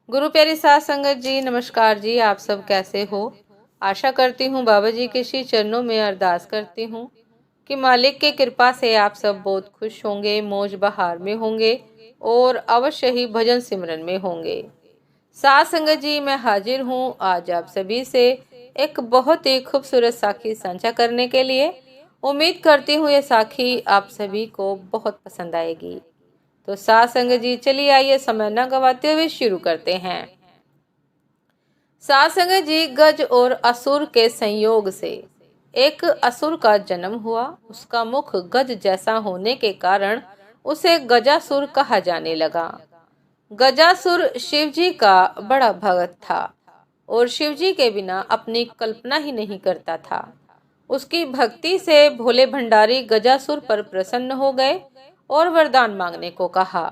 गुरु प्यारी साध संगत जी, नमस्कार जी। आप सब कैसे हो? आशा करती हूँ बाबा जी के श्री चरणों में अरदास करती हूँ कि मालिक की कृपा से आप सब बहुत खुश होंगे, मौज बहार में होंगे और अवश्य ही भजन सिमरन में होंगे। साध संगत जी, मैं हाजिर हूँ आज आप सभी से एक बहुत ही खूबसूरत साखी साझा करने के लिए। उम्मीद करती हूँ ये साखी आप सभी को बहुत पसंद आएगी। तो साध संगत जी, चलिए आइए समय न गवाते हुए शुरू करते हैं। साध संगत जी, गज और असुर के संयोग से एक असुर का जन्म हुआ। उसका मुख गज जैसा होने के कारण उसे गजासुर कहा जाने लगा। गजासुर शिवजी का बड़ा भक्त था और शिवजी के बिना अपनी कल्पना ही नहीं करता था। उसकी भक्ति से भोले भंडारी गजासुर पर प्रसन्न हो गए और वरदान मांगने को कहा।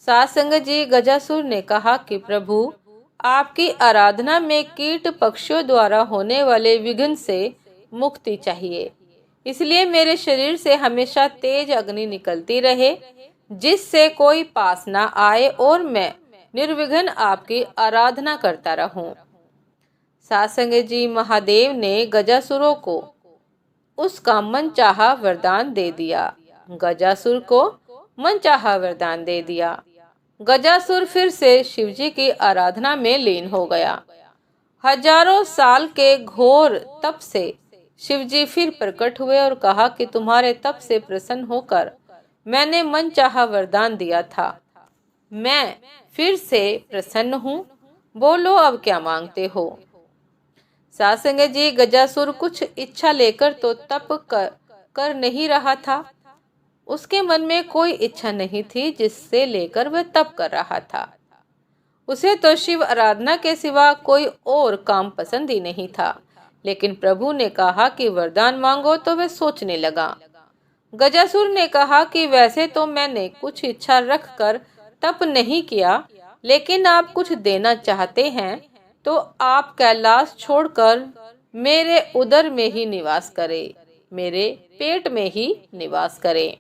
साध संगत जी, गजासुर ने कहा कि प्रभु, आपकी आराधना में कीट पक्षियों द्वारा होने वाले विघ्न से मुक्ति चाहिए। इसलिए मेरे शरीर से हमेशा तेज अग्नि निकलती रहे, जिससे कोई पास ना आए और मैं निर्विघ्न आपकी आराधना करता रहूं। साध संगत जी, महादेव ने गजासुरों को उसका मनचाहा वरदान दे दिया। गजासुर को मनचाहा वरदान दे दिया। गजासुर फिर से शिवजी की आराधना में लीन हो गया। हजारों साल के घोर तप से शिवजी फिर प्रकट हुए और कहा कि तुम्हारे तप से प्रसन्न होकर मैंने मनचाहा वरदान दिया था। मैं फिर से प्रसन्न हूँ, बोलो अब क्या मांगते हो। साध संगत जी, गजासुर कुछ इच्छा लेकर तो तप कर नहीं रहा था। उसके मन में कोई इच्छा नहीं थी जिससे लेकर वह तप कर रहा था। उसे तो शिव आराधना के सिवा कोई और काम पसंद ही नहीं था। लेकिन प्रभु ने कहा कि वरदान मांगो तो वह सोचने लगा। गजासुर ने कहा कि वैसे तो मैंने कुछ इच्छा रखकर तप नहीं किया, लेकिन आप कुछ देना चाहते हैं तो आप कैलाश छोड़कर मेरे उदर में ही निवास करें, मेरे पेट में ही निवास करें।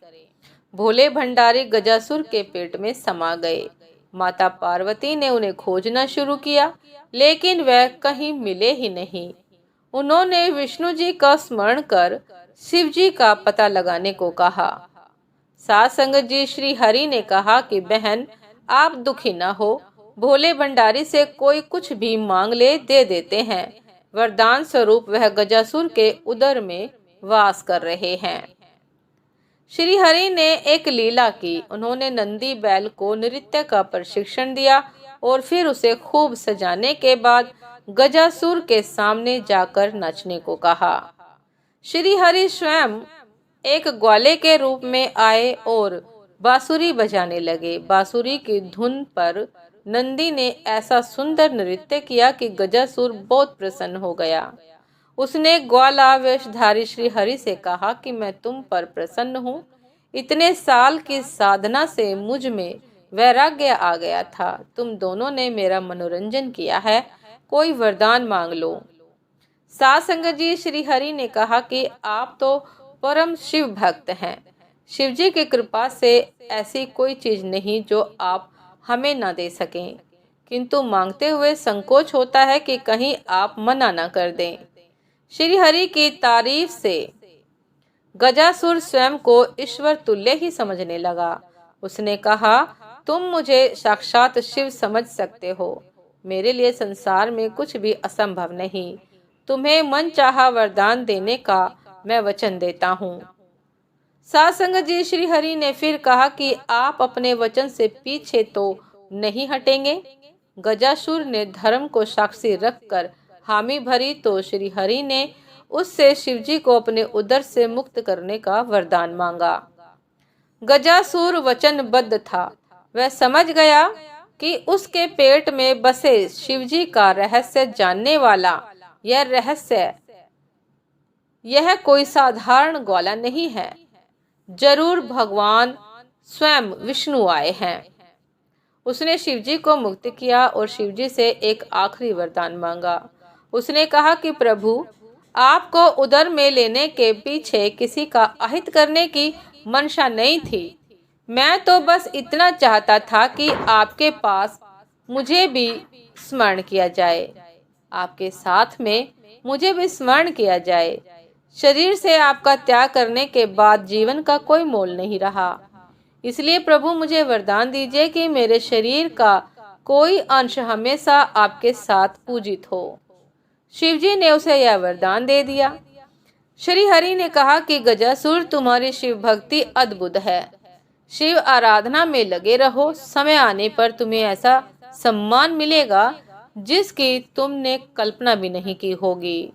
भोले भंडारी गजासुर के पेट में समा गए। माता पार्वती ने उन्हें खोजना शुरू किया, लेकिन वह कहीं मिले ही नहीं। उन्होंने विष्णु जी का स्मरण कर शिव जी का पता लगाने को कहा। साध संगत जी, श्री हरि ने कहा कि बहन, आप दुखी न हो। भोले भंडारी से कोई कुछ भी मांग ले, दे देते हैं। वरदान स्वरूप वह गजासुर के उदर में वास कर रहे हैं। श्री हरि ने एक लीला की। उन्होंने नंदी बैल को नृत्य का प्रशिक्षण दिया और फिर उसे खूब सजाने के बाद गजासुर के सामने जाकर नाचने को कहा। श्री हरि स्वयं एक ग्वाले के रूप में आए और बांसुरी बजाने लगे। बांसुरी की धुन पर नंदी ने ऐसा सुंदर नृत्य किया कि गजासुर बहुत प्रसन्न हो गया। उसने ग्वाला वेशधारी श्री हरि से कहा कि मैं तुम पर प्रसन्न हूँ। इतने साल की साधना से मुझ में वैराग्य आ गया था। तुम दोनों ने मेरा मनोरंजन किया है, कोई वरदान मांग लो। साध संगत जी, श्री हरि ने कहा कि आप तो परम शिव भक्त हैं। शिव जी की कृपा से ऐसी कोई चीज नहीं जो आप हमें ना दे सकें, किंतु मांगते हुए संकोच होता है कि कहीं आप मना ना कर दें। श्री हरि की तारीफ से गजासुर स्वयं को ईश्वर तुल्य ही समझने लगा। उसने कहा, तुम मुझे साक्षात शिव समझ सकते हो। मेरे लिए संसार में कुछ भी असंभव नहीं। तुम्हें मनचाहा वरदान देने का मैं वचन देता हूँ। साध संगत जी, श्री हरि ने फिर कहा कि आप अपने वचन से पीछे तो नहीं हटेंगे। गजासुर ने धर्म को साक्षी रखकर हामी भरी तो श्री हरि ने उससे शिवजी को अपने उदर से मुक्त करने का वरदान मांगा। गजासुर वचनबद्ध था। वह समझ गया कि उसके पेट में बसे शिवजी का रहस्य जानने वाला यह कोई साधारण ग्वाला नहीं है। जरूर भगवान स्वयं विष्णु आए हैं। उसने शिवजी को मुक्त किया और शिवजी से एक आखिरी वरदान मांगा। उसने कहा कि प्रभु, आपको उदर में लेने के पीछे किसी का अहित करने की मंशा नहीं थी। मैं तो बस इतना चाहता था कि आपके पास मुझे भी स्मरण किया जाए। आपके साथ में मुझे भी स्मरण किया जाए। शरीर से आपका त्याग करने के बाद जीवन का कोई मोल नहीं रहा। इसलिए प्रभु मुझे वरदान दीजिए कि मेरे शरीर का कोई अंश हमेशा आपके साथ पूजित हो। शिवजी ने उसे यह वरदान दे दिया। श्री हरि ने कहा कि गजासुर, तुम्हारी शिव भक्ति अद्भुत है। शिव आराधना में लगे रहो, समय आने पर तुम्हें ऐसा सम्मान मिलेगा जिसकी तुमने कल्पना भी नहीं की होगी।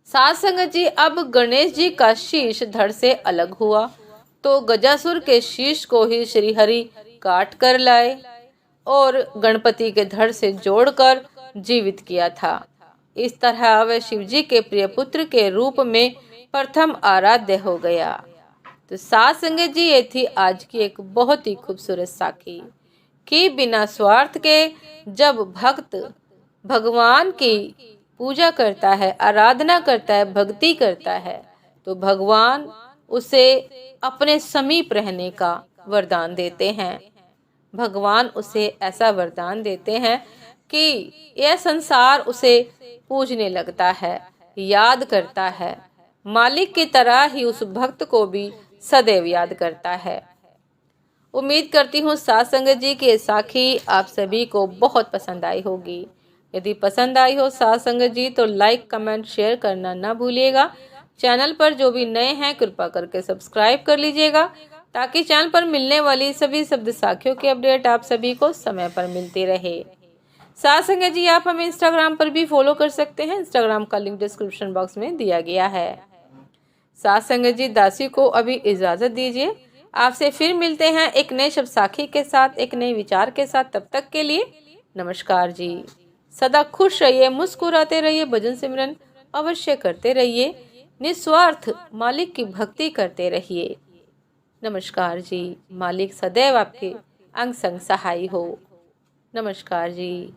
साध संगत जी, अब गणेश जी का शीश धड़ से अलग हुआ तो गजासुर के शीश को ही श्री हरि काट कर लाए और गणपति के धड़ से जोड़कर जीवित किया था। इस तरह वह शिवजी के प्रिय पुत्र के रूप में प्रथम आराध्य हो गया। तो साध संगत जी, ये थी आज की एक बहुत ही खूबसूरत साखी कि बिना स्वार्थ के जब भक्त भगवान की पूजा करता है, आराधना करता है, भक्ति करता है, तो भगवान उसे अपने समीप रहने का वरदान देते हैं। भगवान उसे ऐसा वरदान देते हैं कि यह संसार उसे पूजने लगता है, याद करता है। मालिक की तरह ही उस भक्त को भी सदैव याद करता है। उम्मीद करती हूँ साध संगत जी की साखी आप सभी को बहुत पसंद आई होगी। यदि पसंद आई हो साध संगत जी तो लाइक, कमेंट, शेयर करना ना भूलिएगा। चैनल पर जो भी नए हैं कृपा करके सब्सक्राइब कर लीजिएगा ताकि चैनल पर मिलने वाली सभी शब्द साखियों की अपडेट आप सभी को समय पर मिलती रहे। साध संगत जी, आप हमें इंस्टाग्राम पर भी फॉलो कर सकते हैं। इंस्टाग्राम का लिंक डिस्क्रिप्शन बॉक्स में दिया गया है। साध संगत जी, दासी को अभी इजाजत दीजिए। आपसे फिर मिलते हैं एक नए शब्द साखी के साथ, एक नए विचार के साथ। तब तक के लिए नमस्कार जी। सदा खुश रहिए, मुस्कुराते रहिए, भजन सिमरन अवश्य करते रहिए, निस्वार्थ मालिक की भक्ति करते रहिए। नमस्कार जी। मालिक सदैव आपके अंग संग सहाय हो। नमस्कार जी।